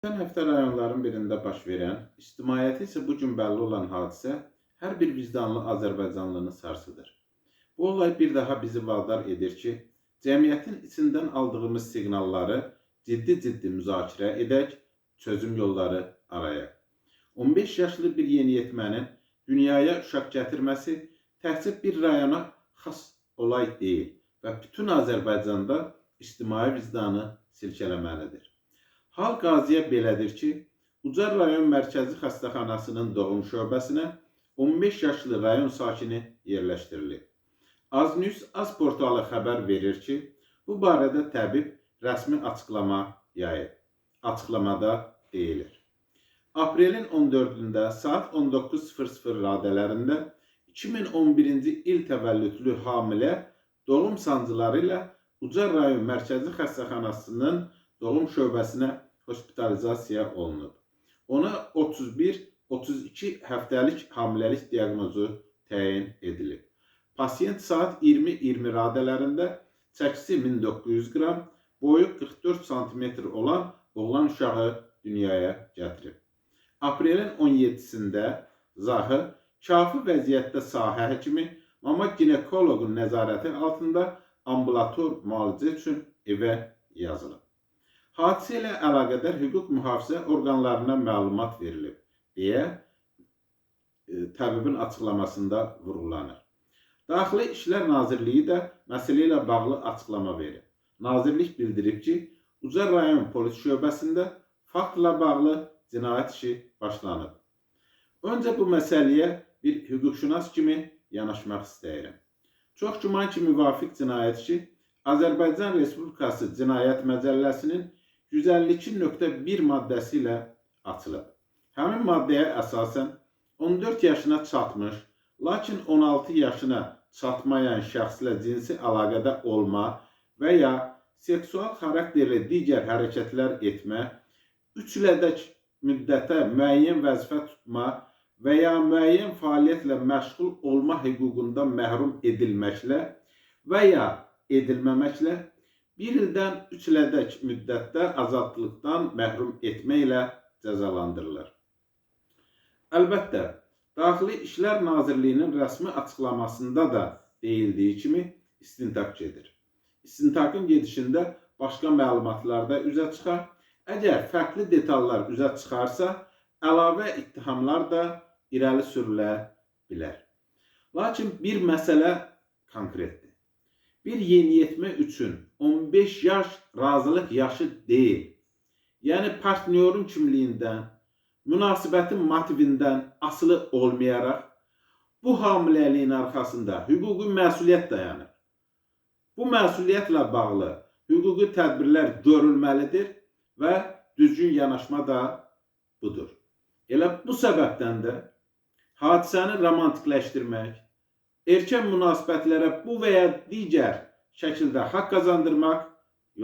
Geçən həftə rayonların birində baş verən, ictimaiyyəti isə bu gün bəlli olan hadisə hər bir vicdanlı Azərbaycanlını sarsıdır. Bu olay bir daha bizi vadar edir ki, cəmiyyətin içindən aldığımız siqnalları ciddi müzakirə edək, çözüm yolları arayaq. 15 yaşlı bir yeniyetmənin dünyaya uşaq gətirməsi təkcə bir rayona xas olay deyil və bütün Azərbaycanda ictimai vicdanı silkələməlidir. Hal qaziyə belədir ki, Ucar rayon mərkəzi xəstəxanasının doğum şöbəsinə 15 yaşlı rayon sakini yerləşdirilib. Aznews Az portalı xəbər verir ki, bu barədə təbib rəsmi açıqlama yayıb. Açıqlamada deyilir. Aprelin 14-də saat 19:00 radələrində 2011-ci il təvəllüdlü hamilə doğum sancıları ilə Ucar rayon mərkəzi xəstəxanasının doğum şöbəsinə hospitalizasiya olunub. Ona 31-32 həftəlik hamiləlik diaqnozu təyin edilib. Pasiyent saat 20:20 radələrində çəkisi 1900 qram, boyu 44 sm olan oğlan uşağı dünyaya gətirib. Aprelin 17-sində Zahı kafi vəziyyətdə sahə həkimi, amma ginekoloqun nəzarəti altında ambulator müalicə üçün evə yazılıb. Hadisə ilə əlaqədar hüquq mühafizə orqanlarına məlumat verilib, deyə təbibin açıqlamasında vurğulanır. Daxili İşlər Nazirliyi də məsələ ilə bağlı açıqlama verib. Nazirlik bildirib ki, Ucar rayon polis şöbəsində faktla bağlı cinayət işi başlanıb. Öncə bu məsələyə bir hüquqşünas kimi yanaşmaq istəyirəm. Çox güman ki, müvafiq cinayət işi Azərbaycan Respublikası Cinayət Məcəlləsinin 152.1 maddəsi ilə açılıb. Həmin maddəyə əsasən 14 yaşına çatmış, lakin 16 yaşına çatmayan şəxslə cinsi əlaqədə olma və ya seksual xarakterli digər hərəkətlər etmə, 3 ilədək müddətə müəyyən vəzifə tutma və ya müəyyən fəaliyyətlə məşğul olma hüququndan məhrum edilməklə və ya edilməməklə 1 ildən 3 ilədək müddətdə azadlıqdan məhrum etməklə cəzalandırılır. Əlbəttə, Daxili İşlər Nazirliyinin rəsmi açıqlamasında da deyildiyi kimi istintaq gedir. İstintaqın gedişində başqa məlumatlar da üzə çıxar. Əgər fərqli detallar üzə çıxarsa, əlavə ittihamlar da irəli sürülə bilər. Lakin bir məsələ konkretdir. Bir yeniyetmə üçün 15 yaş razılıq yaşı deyil. Yəni partnyorun kimliyindən, münasibətin motivindən asılı olmayaraq bu hamiləliyin arxasında hüquqi məsuliyyət dayanır. Bu məsuliyyətlə bağlı hüquqi tədbirlər görülməlidir və düzgün yanaşma da budur. Elə bu səbəbdən də hadisəni romantikləşdirmək, erkən münasibətlərə bu və ya digər şəkildə haqq qazandırmaq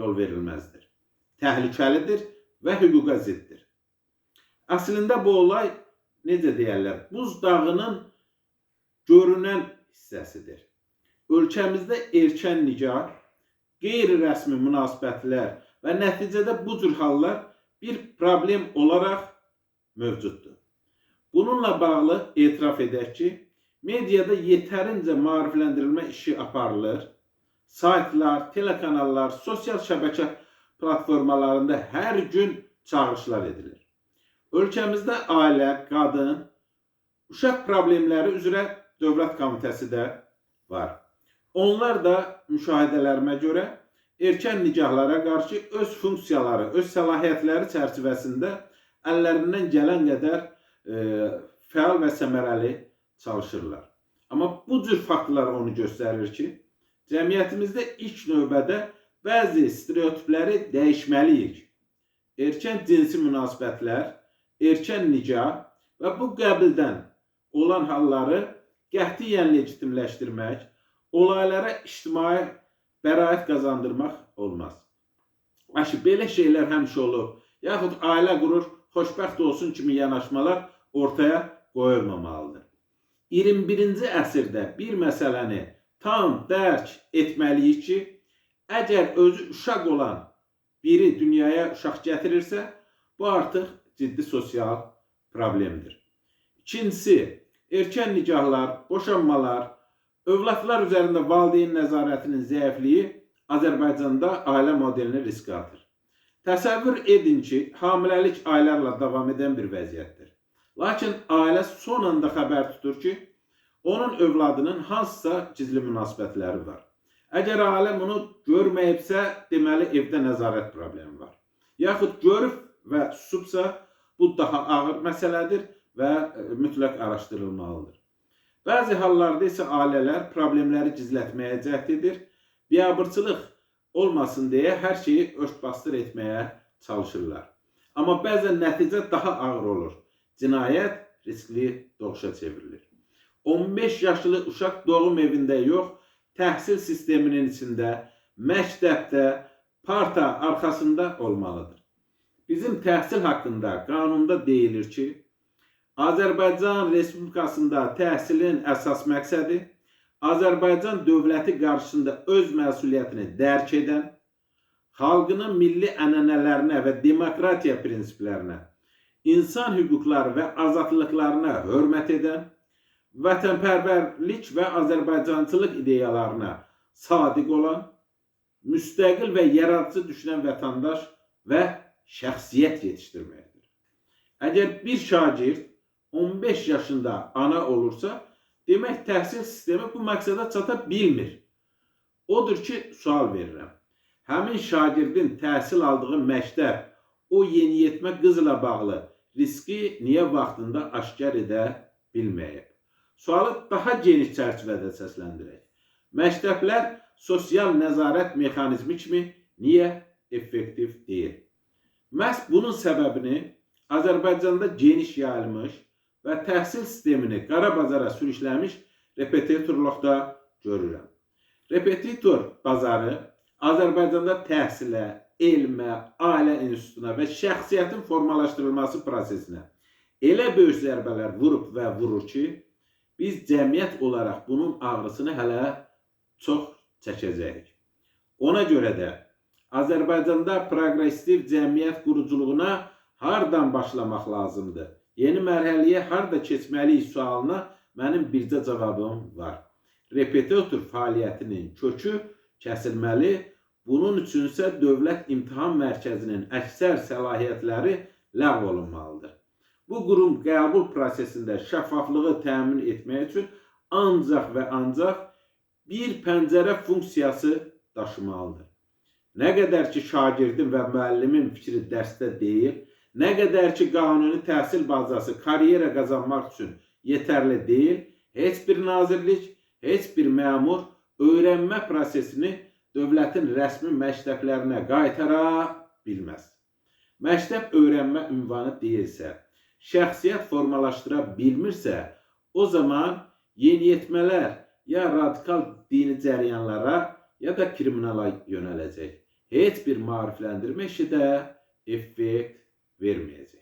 yol verilməzdir. Təhlükəlidir və hüquqa ziddir. Əslində bu olay, necə deyərlər, buz dağının görünən hissəsidir. Ölkəmizdə erkən nikah, qeyri-rəsmi münasibətlər və nəticədə bu cür hallar bir problem olaraq mövcuddur. Bununla bağlı etiraf edək ki, mediada yetərincə maarifləndirilmə işi aparılır. Saytlar, telekanallar, sosial şəbəkə platformalarında hər gün çağırışlar edilir. Ölkəmizdə ailə, qadın, uşaq problemləri üzrə Dövlət Komitəsi də var. Onlar da müşahidələrimə görə erkən nikahlara qarşı öz funksiyaları, öz səlahiyyətləri çərçivəsində əllərindən gələn qədər fəal və səmərəli çalışırlar. Amma bu cür faktlar onu göstərir ki, cəmiyyətimizdə ilk növbədə bəzi stereotipləri dəyişməliyik. Erkən cinsi münasibətlər, erkən nikah və bu qəbildən olan halları qətiyyən legitimləşdirmək, olaylara ictimai bəraət qazandırmaq olmaz. Belə şeylər həmişə olur. Yaxud ailə qurur, xoşbəxt olsun kimi yanaşmalar ortaya qoyulmamalıdır. 21-ci əsrdə bir məsələni tam dərk etməliyik ki, əgər özü uşaq olan biri dünyaya uşaq gətirirsə, Bu artıq ciddi sosial problemdir. İkincisi, erkən nikahlar, boşanmalar, övladlar üzərində valideyn nəzarətinin zəifliyi Azərbaycanda ailə modelini riskə atır. Təsəvvür edin ki, hamiləlik aylarla davam edən bir vəziyyətdir. Lakin ailə son anda xəbər tutur ki, onun övladının hansısa gizli münasibətləri var. Əgər ailə bunu görməyibsə, deməli evdə nəzarət problemi var. Yaxud görüb və susubsa, bu daha ağır məsələdir və mütləq araşdırılmalıdır. Bəzi hallarda isə ailələr problemləri gizlətməyə cəhd edir, biabırçılıq olmasın deyə hər şeyi örtbasdır etməyə çalışırlar. Amma bəzən nəticə daha ağır olur. Cinayət riskli doğuşa çevrilir. 15 yaşlı uşaq doğum evində yox, təhsil sisteminin içində, məktəbdə, parta arxasında olmalıdır. Bizim təhsil haqqında qanunda deyilir ki, Azərbaycan Respublikasında təhsilin əsas məqsədi Azərbaycan dövləti qarşısında öz məsuliyyətini dərk edən, xalqının milli ənənələrinə və demokratiya prinsiplərinə, insan hüquqları və azadlıqlarına hörmət edən, vətənpərvərlik və Azərbaycançılıq ideyalarına sadiq olan, müstəqil və yaradıcı düşünən vətəndaş və şəxsiyyət yetişdirməkdir. Əgər bir şagird 15 yaşında ana olursa, demək təhsil sistemi bu məqsədə çata bilmir. Odur ki, sual verirəm. Həmin şagirdin təhsil aldığı məktəb o yeniyetmə qızla bağlı riski niyə vaxtında aşkar edə bilməyib? Sualı daha geniş çərçivədə səsləndirək. Məktəblər sosial nəzarət mexanizmi kimi niyə effektiv deyil? Məhz bunun səbəbini Azərbaycanda geniş yayılmış və təhsil sistemini qara bazara sürükləmiş repetitorluqda görürəm. Repetitor bazarı Azərbaycanda təhsilə, elmə, ailə institutuna və şəxsiyyətin formalaşdırılması prosesinə elə böyük zərbələr vurub və vurur ki, biz cəmiyyət olaraq bunun ağrısını hələ çox çəkəcəyik. Ona görə də Azərbaycanda progressiv cəmiyyət quruculuğuna hardan başlamaq lazımdır? Yeni mərhələyə harda keçməliyik sualına mənim bircə cavabım var. Repetitor fəaliyyətinin kökü kəsilməli, bunun üçünsə Dövlət İmtahan Mərkəzinin əksər səlahiyyətləri ləğv olunmalıdır. Bu qurum qəbul prosesində şəffaflığı təmin etmək üçün ancaq və ancaq bir pəncərə funksiyası daşımalıdır. Nə qədər ki, şagirdin və müəllimin fikri dərsdə deyil, nə qədər ki, qanuni təhsil bazası karyera qazanmaq üçün yetərli deyil, heç bir nazirlik, heç bir məmur öyrənmə prosesini dövlətin rəsmi məktəblərinə qaytara bilməz. Məktəb öyrənmə ünvanı deyilsə, şəxsiyyət formalaşdıra bilmirsə, o zaman yeniyetmələr ya radikal dini cəryanlara, ya da kriminala yönələcək. Heç bir maarifləndirmə işi də effekt verməyəcək.